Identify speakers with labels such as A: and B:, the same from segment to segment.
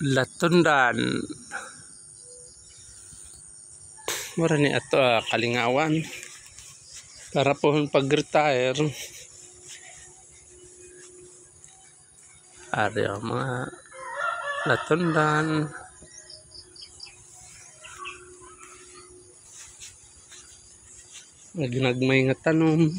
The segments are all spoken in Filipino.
A: Latundan. Mura ni ato kalingawan. Para po pag-retire. Ari ang mga latundan. Nagnagmay nga tanom.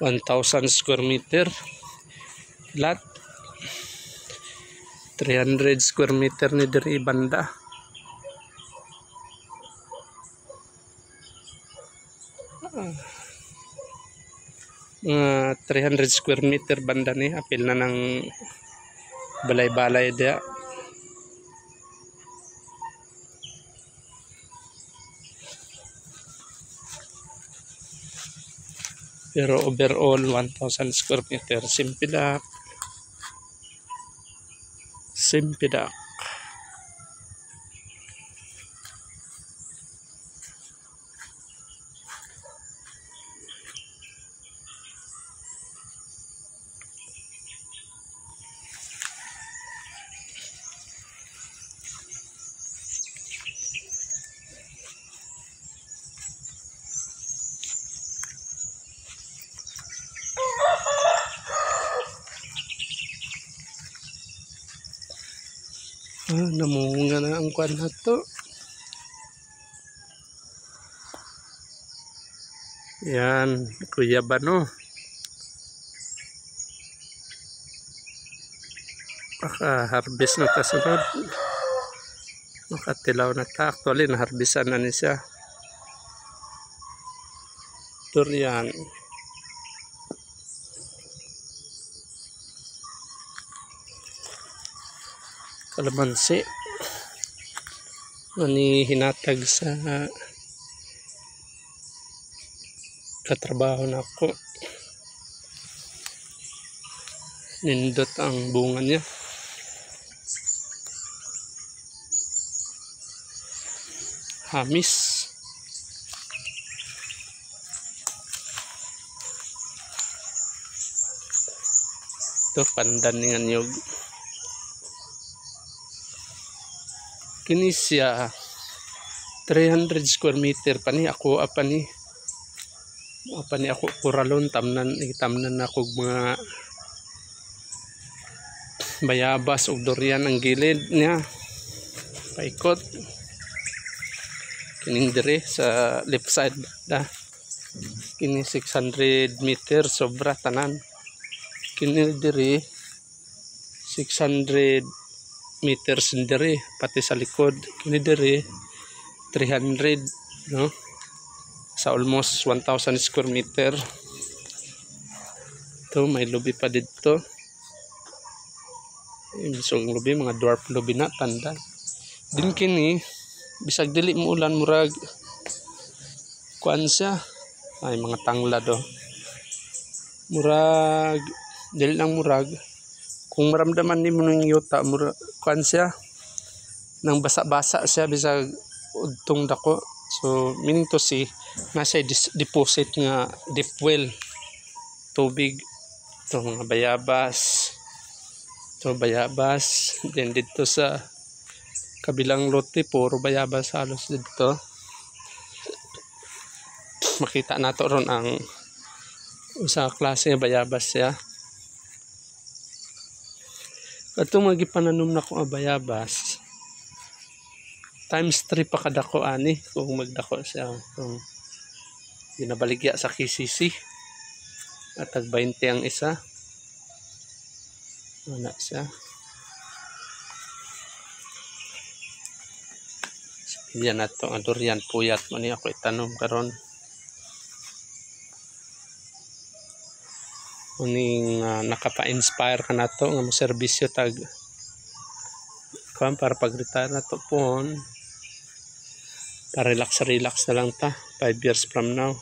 A: (1,000 square meter lot, 300 square meter ni diri banda. Mga 300 square meter banda ni apil na ng balay-balay dia. Pero overall 1,000 square meter simpidak. Namunga na ang kwan na to. Yan, Kuya Bano. Maka-harvest na kasunod. Makatilaw na ta. Actually, na-harvestan na ni siya. Durian. Kalamansi. Ani hinatag sa katrabaho na ako. Nindot ang bunga niya. Hamis. Ito pandan nga niyog. Kini siya 300 square meter pa ni ako apa ni ako kuralon tamnan ako mga bayabas ug durian ang gilid niya paikot kining dire sa left side da kini 600 meter sobra tanan kini dire 600 meters dire pati sa likod kini dire 300 no sa almost 1,000 square meter. Ito may lobby pa dito. Isong lobby mga dwarf lobby na tanda. Din kini bisag dili mo ulan murag kuan siya ay mga tanglad do. Murag dili lang murag kung maramdaman nimo ng yuta murag kuan siya nang basa-basa siya bisag udtong dako. So meaning to say nasa deposit nga deep well tubig. Ito mga bayabas. Ito bayabas. Then dito sa kabilang lote puro bayabas halos dito. Makita nato ron ang usa klase nga bayabas siya. Ito magipananom na ko ang bayabas. Times 3 pa kadako ani kung magdako siya. Kung ginabaligya sa KCC. At tag 20 ang isa. Wala siya. Yan na ito. Ang durian puyat mo niya ako itanom karon. Uning nakapa-inspire ka na to nga mo serbisyo tag kuan para pag-retire na to po. Pa relax na lang ta 5 years from now.